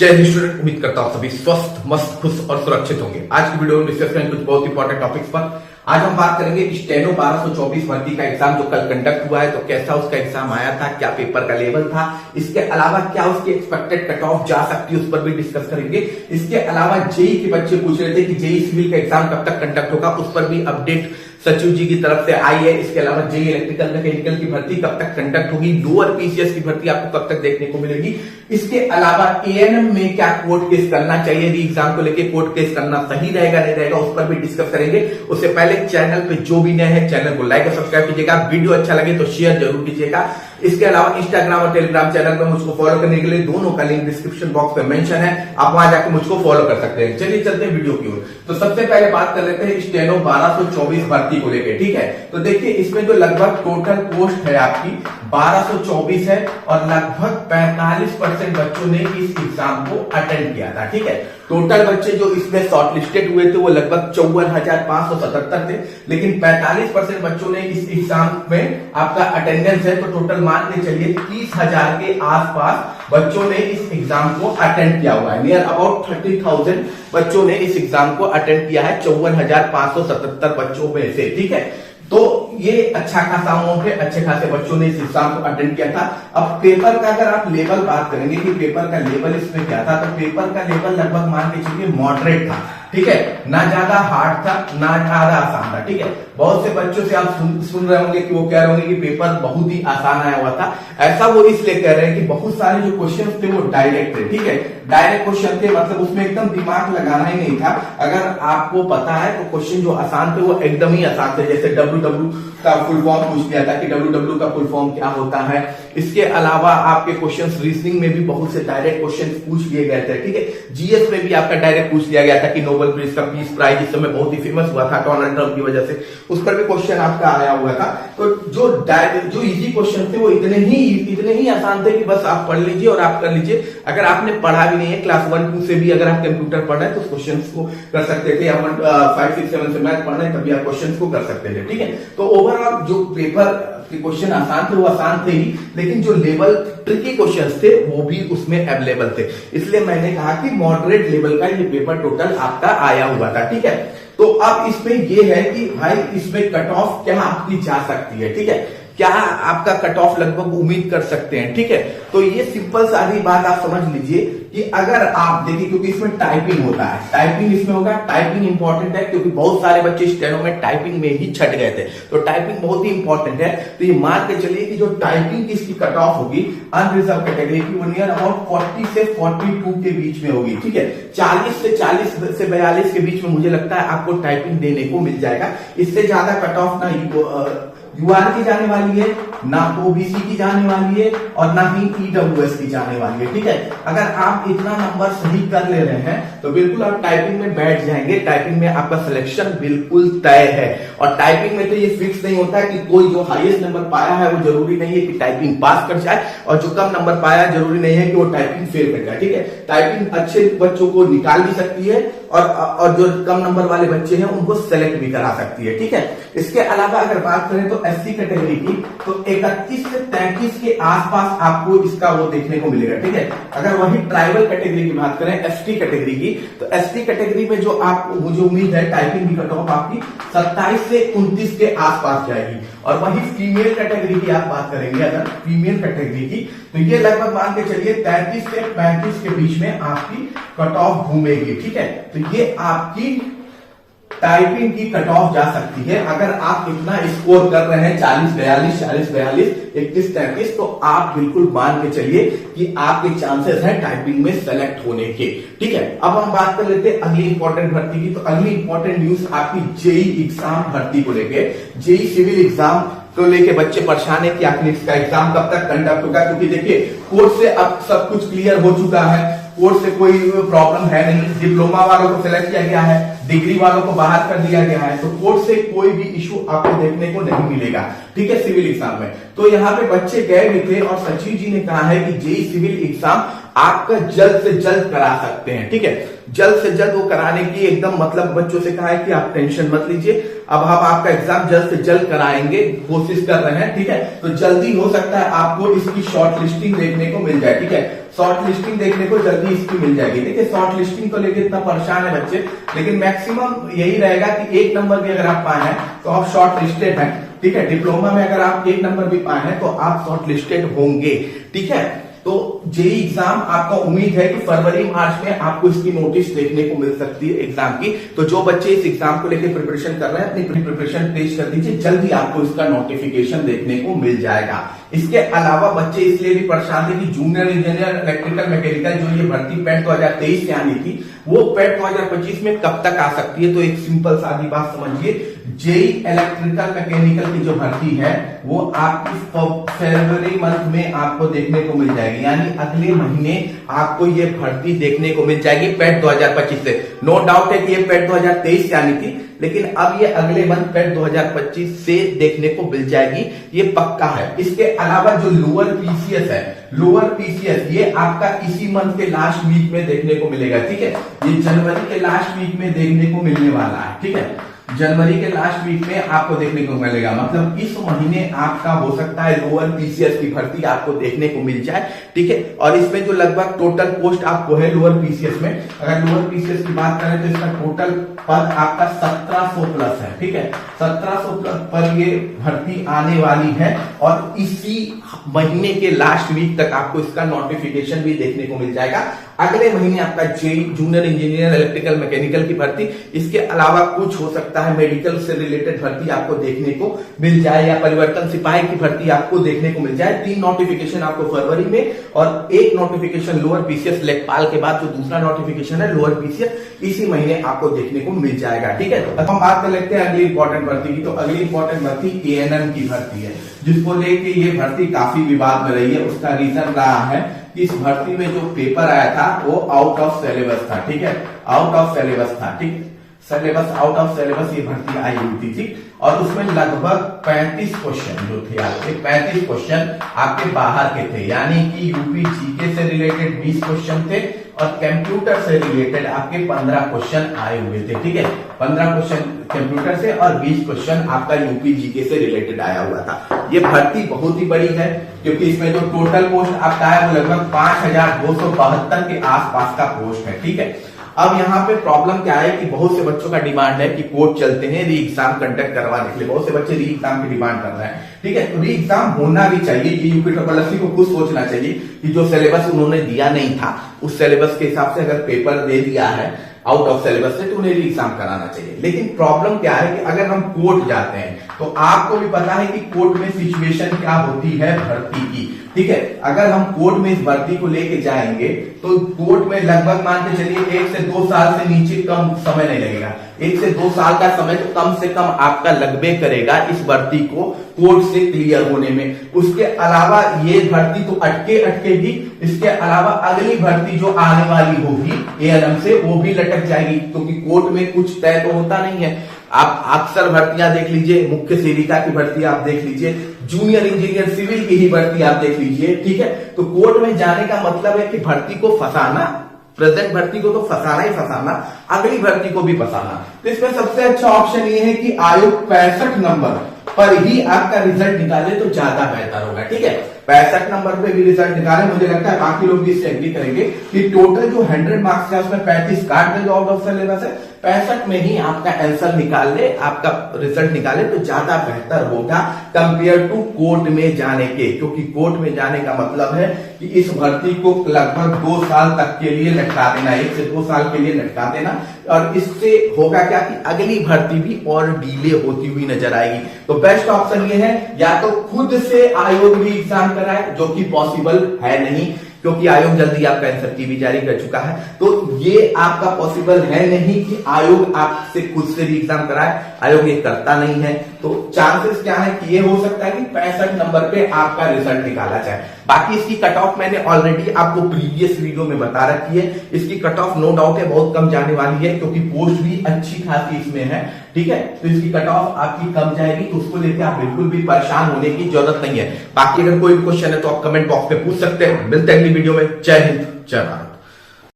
जय हिंद स्टूडेंट, उम्मीद करता हूं सभी स्वस्थ, मस्त, खुश और सुरक्षित होंगे। आज की वीडियो में डिस्कस करेंगे कुछ बहुत इंपॉर्टेंट टॉपिक्स पर। आज हम बात करेंगे स्टेनो 1224 भर्ती का एग्जाम जो कल कंडक्ट हुआ है, तो कैसा उसका एग्जाम आया था, क्या पेपर का लेवल था, इसके अलावा क्या उसकी एक्सपेक्टेड कट ऑफ जा सकती है, उस पर भी डिस्कस करेंगे। इसके अलावा जेई के बच्चे पूछ रहे थे कि जेई सिविल का एग्जाम कब तक कंडक्ट होगा, उस पर भी अपडेट सचिव जी की तरफ से आई है। इसके अलावा जेई इलेक्ट्रिकल मैकेनिकल की भर्ती कब तक कंडक्ट होगी, लोअर पीसीएस की भर्ती आपको कब तक देखने को मिलेगी। इसके अलावा एएनएम में क्या कोर्ट केस करना चाहिए, री एग्जाम को लेकर कोर्ट केस करना सही रहेगा नहीं रहेगा, उस पर भी डिस्कस करेंगे। उससे पहले चैनल पे जो भी नए हैं चैनल को लाइक और सब्सक्राइब कीजिएगा, वीडियो अच्छा लगे तो शेयर जरूर कीजिएगा। इसके अलावा इंस्टाग्राम और टेलीग्राम चैनल पर मुझको फॉलो करने के लिए दोनों का लिंक डिस्क्रिप्शन बॉक्स में मेंशन है, आप वहां जाकर मुझको फॉलो कर सकते हैं। चलिए चलते हैं वीडियो की ओर। तो सबसे पहले बात कर लेते हैं स्टेनो 1224 भर्ती को लेकर, ठीक है। तो देखिए इसमें जो लगभग टोटल पोस्ट है आपकी 1224 है और लगभग 45% बच्चों ने इस एग्जाम को अटेंड किया था, ठीक है। टोटल बच्चे जो इसमें शॉर्टलिस्टेड हुए थे वो लगभग 54,577 थे, लेकिन 45% बच्चों ने इस एग्जाम में आपका अटेंडेंस है, तो टोटल मान के चलिए 30,000 के आसपास बच्चों ने इस एग्जाम को अटेंड किया हुआ है। नियर अबाउट 30,000 बच्चों ने इस एग्जाम को अटेंड किया है 54,577 बच्चों में से, ठीक है। तो ये अच्छा खासा अमाउंट है, अच्छे खासे बच्चों ने इस एग्जाम को अटेंड किया था। अब पेपर का अगर आप लेवल बात करेंगे कि पेपर का लेवल इसमें क्या था, तो पेपर का लेवल लगभग मान के चलिए मॉडरेट था, ठीक है। ना ज्यादा हार्ड था ना ज्यादा आसान था, ठीक है। बहुत से बच्चों से आप सुन रहे होंगे कि वो कह रहे होंगे कि पेपर बहुत ही आसान आया हुआ था। ऐसा वो इसलिए कह रहे हैं कि बहुत सारे जो क्वेश्चन थे वो डायरेक्ट थे, ठीक है। डायरेक्ट क्वेश्चन थे, मतलब उसमें एकदम दिमाग लगाना ही नहीं था। अगर आपको पता है तो क्वेश्चन जो आसान थे वो एकदम ही आसान थे। जैसे WW का फुल फॉर्म पूछ लिया था कि WW का फुल फॉर्म क्या होता है। इसके अलावा आपके क्वेश्चंस रीजनिंग में भी बहुत से डायरेक्ट क्वेश्चंस पूछ लिए गए थे, ठीक है। जीएस में भी आपका डायरेक्ट पूछ लिया गया था कि नोबेल प्रीज का पीस प्राइज इस समय बहुत ही फेमस हुआ था डोनाल्ड ट्रम्प की वजह से, उस पर भी क्वेश्चन आपका आया हुआ था। तो जो इजी क्वेश्चन थे वो इतने ही आसान थे कि बस आप पढ़ लीजिए और आप कर लीजिए। अगर आपने पढ़ा भी नहीं है, क्लास 1-2 से भी अगर आप कंप्यूटर पढ़ रहे हैं तो क्वेश्चन को कर सकते थे, या 5, 6, 7 से मैथ पढ़ रहे हैं तभी आप क्वेश्चन को कर सकते थे, ठीक है। तो ओवरऑल जो पेपर के क्वेश्चन आसान थे वो आसान थे ही, लेकिन जो लेवल ट्रिकी क्वेश्चंस थे वो भी उसमें अवेलेबल थे। इसलिए मैंने कहा कि मॉडरेट लेवल का ये पेपर टोटल आपका आया हुआ था, ठीक है। तो अब इसमें ये है कि भाई इसमें कट ऑफ क्या आपकी जा सकती है, ठीक है। क्या आपका कट ऑफ लगभग उम्मीद कर सकते हैं, ठीक है। तो ये सिंपल सारी बात आप समझ लीजिए कि अगर आप देखिए, क्योंकि इसमें टाइपिंग होता है, टाइपिंग इसमें होगा। टाइपिंग इंपॉर्टेंट है क्योंकि बहुत सारे बच्चे स्टेनो में टाइपिंग में ही छट गए थे, तो टाइपिंग बहुत ही इंपॉर्टेंट है। तो ये मान के चलिए कि जो टाइपिंग की इसकी कट ऑफ होगी अनरिजर्व कैटेगरी की, वो नियर अबाउट 40 से 42 के बीच में होगी, ठीक है। 40 से 42 के बीच में मुझे लगता है आपको टाइपिंग देने को मिल जाएगा। इससे ज्यादा कट ऑफ ना यूआर की जाने वाली है, ना ओबीसी की जाने वाली है और ना ही ईडब्ल्यूएस की जाने वाली है, ठीक है। अगर आप इतना नंबर सही कर ले रहे हैं तो बिल्कुल आप टाइपिंग में बैठ जाएंगे। टाइपिंग में आपका सिलेक्शन बिल्कुल तय है। और टाइपिंग में तो ये फिक्स नहीं होता कि कोई जो हाईएस्ट नंबर पाया है वो जरूरी नहीं है कि टाइपिंग पास कर जाए, और जो कम नंबर पाया है जरूरी नहीं है कि वो टाइपिंग फेल कर जाए, ठीक है। टाइपिंग अच्छे बच्चों को निकाल भी सकती है और जो कम नंबर वाले बच्चे हैं उनको सेलेक्ट भी करा सकती है, ठीक है। इसके अलावा अगर बात करें तो एससी कैटेगरी की, तो 31 से 33 के आसपास आपको इसका वो देखने को मिलेगा, ठीक है। अगर वही ट्राइबल कैटेगरी की बात करें, एसटी कैटेगरी की, तो एसटी कैटेगरी में जो आप मुझे उम्मीद है टाइपिंग की कट ऑफ आपकी 27 से 29 के आसपास जाएगी। और वही फीमेल कैटेगरी की आप बात करेंगे, अगर फीमेल कैटेगरी की, तो ये लगभग मान के चलिए 33 से 35 के बीच में आपकी कट ऑफ घूमेगी, ठीक है। तो ये आपकी टाइपिंग की कट ऑफ जा सकती है। अगर आप इतना स्कोर कर रहे हैं 40-42, 40-42, 31-33, तो आप बिल्कुल मान के चलिए कि आपके चांसेस हैं टाइपिंग में सेलेक्ट होने के, ठीक है। अब हम बात कर लेते हैं अगली इंपॉर्टेंट भर्ती की। तो अगली इंपॉर्टेंट न्यूज आपकी जेई एग्जाम भर्ती को लेके, जेई सिविल एग्जाम को लेके बच्चे परेशान है कि आखिर इसका एग्जाम कब तक कंडक्ट होगा, क्योंकि देखिए कोर्ट से अब सब कुछ क्लियर हो चुका है, कोर्ट से कोई प्रॉब्लम है नहीं। डिप्लोमा वालों को सिलेक्ट किया गया है, डिग्री वालों को बाहर कर दिया गया है, तो कोर्ट से कोई भी इशू आपको देखने को नहीं मिलेगा, ठीक है, सिविल एग्जाम में। तो यहाँ पे बच्चे गए भी थे और सचिव जी ने कहा है कि जेई सिविल एग्जाम आपका जल्द से जल्द करा सकते हैं, ठीक है। जल्द से जल्द वो कराने की एकदम मतलब बच्चों से कहा है कि आप टेंशन मत लीजिए, अब हम आपका एग्जाम जल्द से जल्द कराएंगे, कोशिश कर रहे हैं, ठीक है। तो जल्दी हो सकता है आपको इसकी शॉर्ट लिस्टिंग देखने को मिल जाए, ठीक है। शॉर्ट लिस्टिंग देखने को जल्दी इसकी मिल जाएगी। देखिए शॉर्ट लिस्टिंग को लेकर इतना परेशान है बच्चे, लेकिन मैक्सिमम यही रहेगा कि 1 नंबर भी अगर आप पाए हैं तो आप शॉर्ट लिस्टेड हैं, ठीक है। डिप्लोमा में अगर आप 1 नंबर भी पाए हैं तो आप शॉर्ट लिस्टेड होंगे, ठीक है। तो जेई एग्जाम आपका उम्मीद है कि फरवरी मार्च में आपको इसकी नोटिस देखने को मिल सकती है एग्जाम की। तो जो बच्चे इस एग्जाम को लेकर प्रिपरेशन कर रहे हैं अपनी प्रिपरेशन तेज कर दीजिए, जल्दी आपको इसका नोटिफिकेशन देखने को मिल जाएगा। इसके अलावा बच्चे इसलिए भी परेशान थे कि जूनियर इंजीनियर इलेक्ट्रिकल मैकेनिकल जो ये भर्ती पैट 2023 से आनी थी वो पैट 2025 में कब तक आ सकती है। तो एक सिंपल सादी बात समझिए, जेई इलेक्ट्रिकल मैकेनिकल की जो भर्ती है वो आपकी फरवरी मंथ में आपको देखने को मिल जाएगी, यानी अगले महीने आपको ये भर्ती देखने को मिल जाएगी पैट 2025 से। नो डाउट है कि ये पैट 2023 से आनी थी, लेकिन अब ये अगले मंथ पैट 2025 से देखने को मिल जाएगी, ये पक्का है। इसके अलावा जो लोअर पीसीएस है, लोअर पीसीएस ये आपका इसी मंथ के लास्ट वीक में देखने को मिलेगा, ठीक है। ये जनवरी के लास्ट वीक में देखने को मिलने वाला है, ठीक है। जनवरी के लास्ट वीक में आपको देखने को मिलेगा, मतलब इस महीने आपका हो सकता है लोअर पीसीएस की भर्ती आपको देखने को मिल जाए, ठीक है। और इसमें जो लगभग टोटल पोस्ट आपको है लोअर पीसीएस में, अगर लोअर पीसीएस की बात करें तो इसका टोटल पद आपका 1700 प्लस है, ठीक है। 1700 प्लस पर ये भर्ती आने वाली है और इसी महीने के लास्ट वीक तक आपको इसका नोटिफिकेशन भी देखने को मिल जाएगा। अगले महीने आपका JE junior engineer electrical mechanical की भर्ती, इसके अलावा कुछ हो सकता है मेडिकल से रिलेटेड भर्ती आपको देखने को मिल जाए या परिवर्तन सिपाही की भर्ती आपको देखने को मिल जाए। 3 नोटिफिकेशन आपको फरवरी में और 1 नोटिफिकेशन लोअर पीसीएस लेखपाल के बाद जो दूसरा नोटिफिकेशन है लोअर पीसीएस इसी महीने आपको देखने को मिल जाएगा, ठीक है। अब हम बात कर लेते हैं अगली इंपॉर्टेंट भर्ती की। तो अगली इंपॉर्टेंट भर्ती एएनएम की भर्ती है, जिसको लेके ये भर्ती काफी विवाद में रही है। उसका रीजन रहा है कि इस भर्ती में जो पेपर आया था वो आउट ऑफ सिलेबस था, ठीक है। आउट ऑफ सिलेबस था, ठीक, सिलेबस आउट ऑफ सिलेबस ये भर्ती आई हुई थी, ठीक। और उसमें लगभग 35 क्वेश्चन जो थे आपके 35 क्वेश्चन आपके बाहर के थे, यानी कि यूपी जीके से रिलेटेड 20 क्वेश्चन थे और कंप्यूटर से रिलेटेड आपके 15 क्वेश्चन आए हुए थे, ठीक है। 15 क्वेश्चन कंप्यूटर से और 20 क्वेश्चन आपका यूपी जीके से रिलेटेड आया हुआ था। ये भर्ती बहुत ही बड़ी है क्योंकि इसमें जो टोटल पोस्ट आपका है वो लगभग 5272 के आसपास का पोस्ट है, ठीक है। अब यहाँ पे प्रॉब्लम क्या है कि बहुत से बच्चों का डिमांड है कि कोर्ट चलते हैं री एग्जाम कंडक्ट करवाने के लिए, बहुत से बच्चे री एग्जाम की डिमांड कर रहे हैं, ठीक है। तो री एग्जाम होना भी चाहिए, ये यूपीएससी को खुद सोचना चाहिए कि जो सिलेबस उन्होंने दिया नहीं था उस सिलेबस के हिसाब से अगर पेपर दे दिया है आउट ऑफ सिलेबस से तो उन्हें री एग्जाम कराना चाहिए। लेकिन प्रॉब्लम क्या है कि अगर हम कोर्ट जाते हैं तो आपको भी पता है कि कोर्ट में सिचुएशन क्या होती है भर्ती की, ठीक है। अगर हम कोर्ट में इस भर्ती को लेके जाएंगे तो कोर्ट में लगभग मान के चलिए 1 से 2 साल से नीचे कम समय नहीं लगेगा। 1 से 2 साल का समय तो कम से कम आपका लगभग करेगा इस भर्ती को कोर्ट से क्लियर होने में। उसके अलावा ये भर्ती तो अटकेगी, इसके अलावा अगली भर्ती जो आने वाली होगी एएनएम से वो भी लटक जाएगी, क्योंकि कोर्ट में कुछ तय तो होता नहीं है। आप अक्सर भर्तियां देख लीजिए, मुख्य सेविका की भर्ती आप देख लीजिए, जूनियर इंजीनियर सिविल की ही भर्ती आप देख लीजिए, ठीक है। तो कोर्ट में जाने का मतलब है कि भर्ती को फंसाना, प्रेजेंट भर्ती को तो फंसाना ही फंसाना, अगली भर्ती को भी फंसाना। तो इसमें सबसे अच्छा ऑप्शन ये है कि आयोग 65 नंबर पर ही आपका रिजल्ट निकाले तो ज्यादा बेहतर होगा, ठीक है। 65 नंबर पे भी रिजल्ट निकाले, मुझे लगता है बाकी लोग भी इससे एग्री करेंगे कि टोटल जो 100 मार्क्स है उसमें 35 काट दे जो आउट ऑफ सिलेबस है, 65 में ही आपका आंसर निकाल ले, आपका रिजल्ट निकाले तो ज्यादा बेहतर होगा कंपेयर टू कोर्ट में जाने के। क्योंकि कोर्ट में जाने का मतलब है कि इस भर्ती को लगभग 2 साल तक के लिए लटका देना, 1 से 2 साल के लिए लटका देना, और इससे होगा क्या कि अगली भर्ती भी और डिले होती हुई नजर आएगी। तो बेस्ट ऑप्शन ये है या तो खुद से आयोग भी एग्जाम कराए, जो कि पॉसिबल है नहीं क्योंकि आयोग जल्दी आपका आंसर की भी जारी कर चुका है। तो ये आपका पॉसिबल है नहीं कि आयोग आपसे खुद से भी एग्जाम कराए, आयोग ये करता नहीं है। तो चांसेस क्या है कि ये हो सकता है कि 65 नंबर पे आपका रिजल्ट निकाला जाए। बाकी इसकी कट ऑफ मैंने ऑलरेडी आपको प्रीवियस वीडियो में बता रखी है। इसकी कट ऑफ नो डाउट है बहुत कम जाने वाली है क्योंकि पोस्ट भी अच्छी खासी इसमें है, ठीक है। तो इसकी कट ऑफ आपकी कम जाएगी, तो उसको लेकर आप बिल्कुल भी परेशान होने की जरूरत नहीं है। बाकी अगर कोई भी क्वेश्चन है तो आप कमेंट बॉक्स में पूछ सकते हैं। मिलते हैं अगली वीडियो में। जय हिंद, जय भारत।